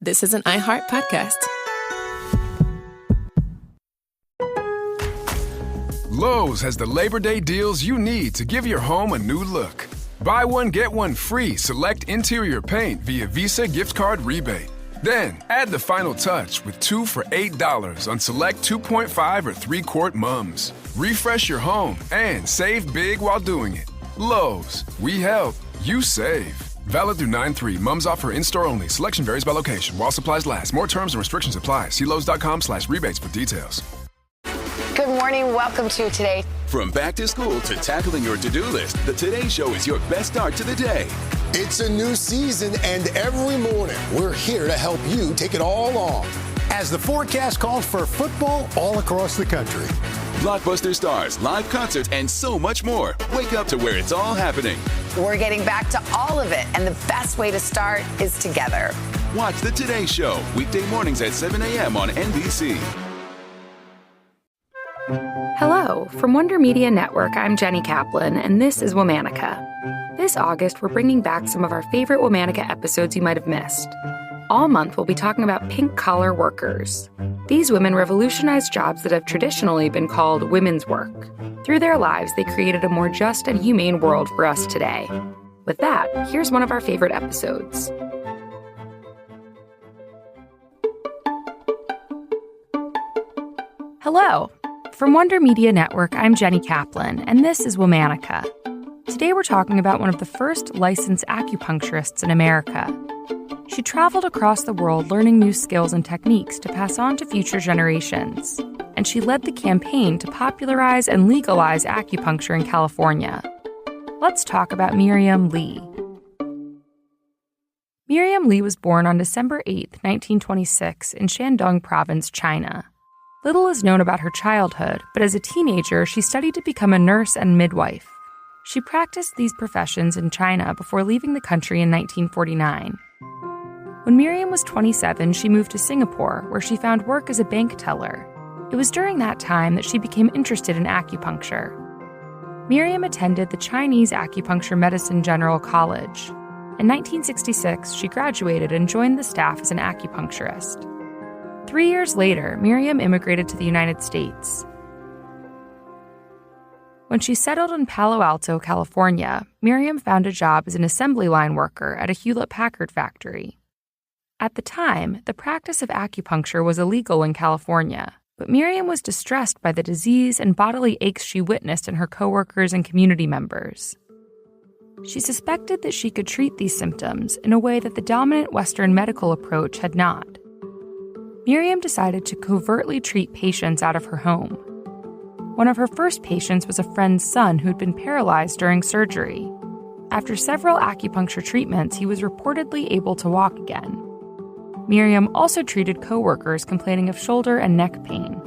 This is an iHeart podcast. Lowe's has the Labor Day deals you need to give your home a new look. Buy one, get one free select interior paint via Visa gift card rebate. Then, add the final touch with 2 for $8 on select 2.5 or 3-quart mums. Refresh your home and save big while doing it. Lowe's, we help, you save. Valid through 9/3. Mums offer in-store only. Selection varies by location. While supplies last. More terms and restrictions apply. See Lowes.com/rebates for details. Good morning. Welcome to Today. From back to school to tackling your to-do list, the Today Show is your best start to the day. It's a new season, and every morning we're here to help you take it all on as the forecast calls for football all across the country. Blockbuster stars, live concerts, and so much more. Wake up to where it's all happening. We're getting back to all of it, and the best way to start is together. Watch the Today Show, weekday mornings at 7 a.m. on NBC. Hello, from Wonder Media Network, I'm Jenny Kaplan, and this is Womanica. This August, we're bringing back some of our favorite Womanica episodes you might have missed. All month, we'll be talking about pink-collar workers. These women revolutionized jobs that have traditionally been called women's work. Through their lives, they created a more just and humane world for us today. With that, here's one of our favorite episodes. Hello. From Wonder Media Network, I'm Jenny Kaplan, and this is Womanica. Today we're talking about one of the first licensed acupuncturists in America. She traveled across the world learning new skills and techniques to pass on to future generations, and she led the campaign to popularize and legalize acupuncture in California. Let's talk about Miriam Lee. Miriam Lee was born on December 8, 1926, in Shandong Province, China. Little is known about her childhood, but as a teenager, she studied to become a nurse and midwife. She practiced these professions in China before leaving the country in 1949. When Miriam was 27, she moved to Singapore, where she found work as a bank teller. It was during that time that she became interested in acupuncture. Miriam attended the Chinese Acupuncture Medicine General College. In 1966, she graduated and joined the staff as an acupuncturist. 3 years later, Miriam immigrated to the United States. When she settled in Palo Alto, California, Miriam found a job as an assembly line worker at a Hewlett-Packard factory. At the time, the practice of acupuncture was illegal in California, but Miriam was distressed by the disease and bodily aches she witnessed in her coworkers and community members. She suspected that she could treat these symptoms in a way that the dominant Western medical approach had not. Miriam decided to covertly treat patients out of her home. One of her first patients was a friend's son who'd been paralyzed during surgery. After several acupuncture treatments, he was reportedly able to walk again. Miriam also treated coworkers complaining of shoulder and neck pain.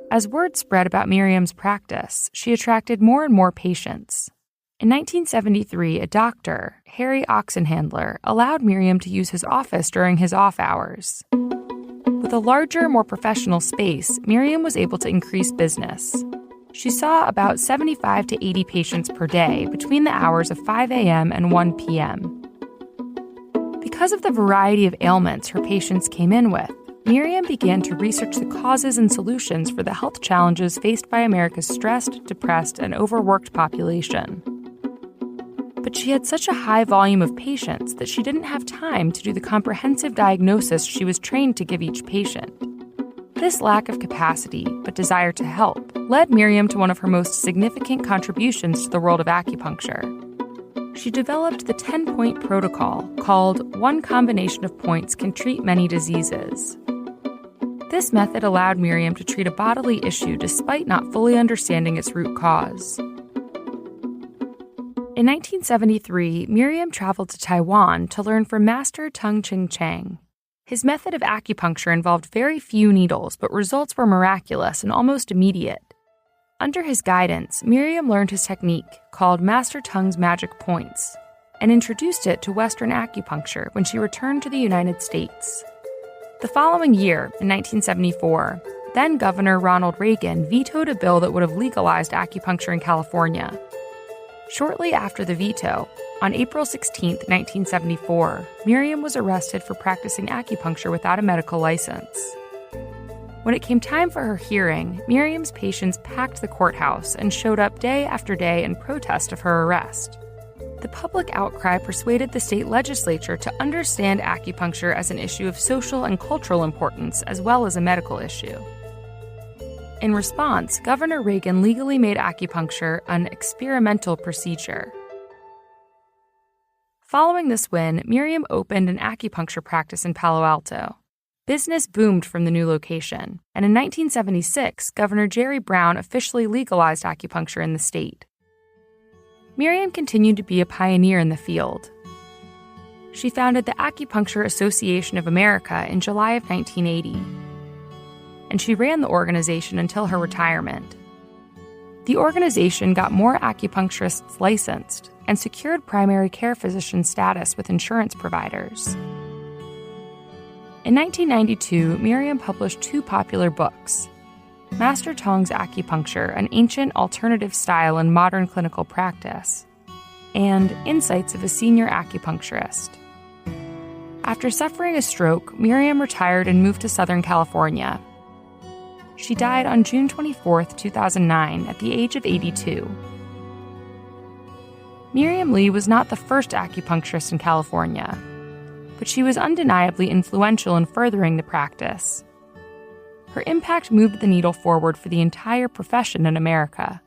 As word spread about Miriam's practice, she attracted more and more patients. In 1973, a doctor, Harry Oxenhandler, allowed Miriam to use his office during his off hours. With a larger, more professional space, Miriam was able to increase business. She saw about 75 to 80 patients per day between the hours of 5 a.m. and 1 p.m. Because of the variety of ailments her patients came in with, Miriam began to research the causes and solutions for the health challenges faced by America's stressed, depressed, and overworked population. But she had such a high volume of patients that she didn't have time to do the comprehensive diagnosis she was trained to give each patient. This lack of capacity, but desire to help, led Miriam to one of her most significant contributions to the world of acupuncture. She developed the 10-point protocol called One Combination of Points Can Treat Many Diseases. This method allowed Miriam to treat a bodily issue despite not fully understanding its root cause. In 1973, Miriam traveled to Taiwan to learn from Master Tung Ching Chang. His method of acupuncture involved very few needles, but results were miraculous and almost immediate. Under his guidance, Miriam learned his technique, called Master Tung's Magic Points, and introduced it to Western acupuncture when she returned to the United States. The following year, in 1974, then-Governor Ronald Reagan vetoed a bill that would have legalized acupuncture in California. Shortly after the veto, On April 16, 1974, Miriam was arrested for practicing acupuncture without a medical license. When it came time for her hearing, Miriam's patients packed the courthouse and showed up day after day in protest of her arrest. The public outcry persuaded the state legislature to understand acupuncture as an issue of social and cultural importance as well as a medical issue. In response, Governor Reagan legally made acupuncture an experimental procedure. Following this win, Miriam opened an acupuncture practice in Palo Alto. Business boomed from the new location, and in 1976, Governor Jerry Brown officially legalized acupuncture in the state. Miriam continued to be a pioneer in the field. She founded the Acupuncture Association of America in July of 1980, and she ran the organization until her retirement. The organization got more acupuncturists licensed and secured primary care physician status with insurance providers. In 1992, Miriam published 2 popular books, Master Tong's Acupuncture, an Ancient Alternative Style in Modern Clinical Practice, and Insights of a Senior Acupuncturist. After suffering a stroke, Miriam retired and moved to Southern California. She died on June 24, 2009, at the age of 82. Miriam Lee was not the first acupuncturist in California, but she was undeniably influential in furthering the practice. Her impact moved the needle forward for the entire profession in America.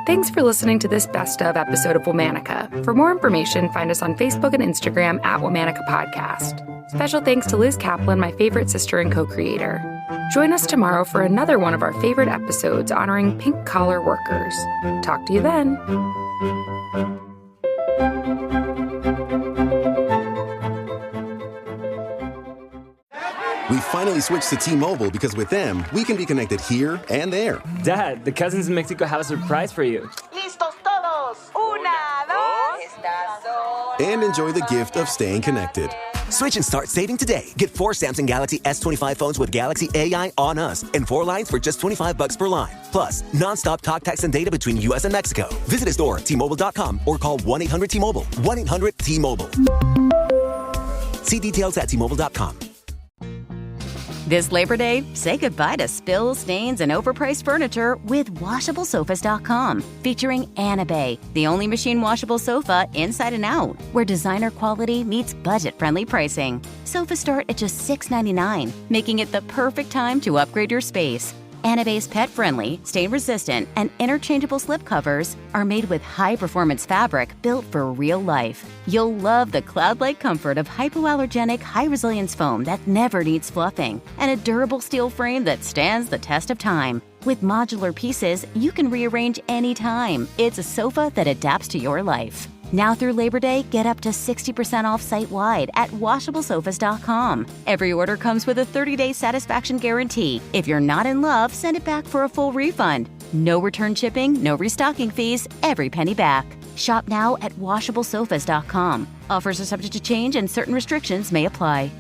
Thanks for listening to this Best Of episode of Womanica. For more information, find us on Facebook and Instagram at Womanica Podcast. Special thanks to Liz Kaplan, my favorite sister and co-creator. Join us tomorrow for another one of our favorite episodes honoring pink-collar workers. Talk to you then. We finally switched to T-Mobile because with them, we can be connected here and there. Dad, the cousins in Mexico have a surprise for you. Listos todos. Una, dos. And enjoy the gift of staying connected. Switch and start saving today. Get 4 Samsung Galaxy S25 phones with Galaxy AI on us and 4 lines for just $25 per line. Plus, nonstop talk, text, and data between U.S. and Mexico. Visit a store, T-Mobile.com, or call 1-800-T-Mobile. 1-800-T-Mobile. See details at T-Mobile.com. This Labor Day, say goodbye to spills, stains, and overpriced furniture with WashableSofas.com. Featuring Anabay, the only machine washable sofa inside and out, where designer quality meets budget-friendly pricing. Sofas start at just $6.99, making it the perfect time to upgrade your space. Anabay's pet-friendly, stain-resistant, and interchangeable slipcovers are made with high-performance fabric built for real life. You'll love the cloud-like comfort of hypoallergenic, high-resilience foam that never needs fluffing, and a durable steel frame that stands the test of time. With modular pieces, you can rearrange anytime. It's a sofa that adapts to your life. Now through Labor Day, get up to 60% off site-wide at WashableSofas.com. Every order comes with a 30-day satisfaction guarantee. If you're not in love, send it back for a full refund. No return shipping, no restocking fees, every penny back. Shop now at WashableSofas.com. Offers are subject to change and certain restrictions may apply.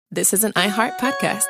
This is an iHeart podcast.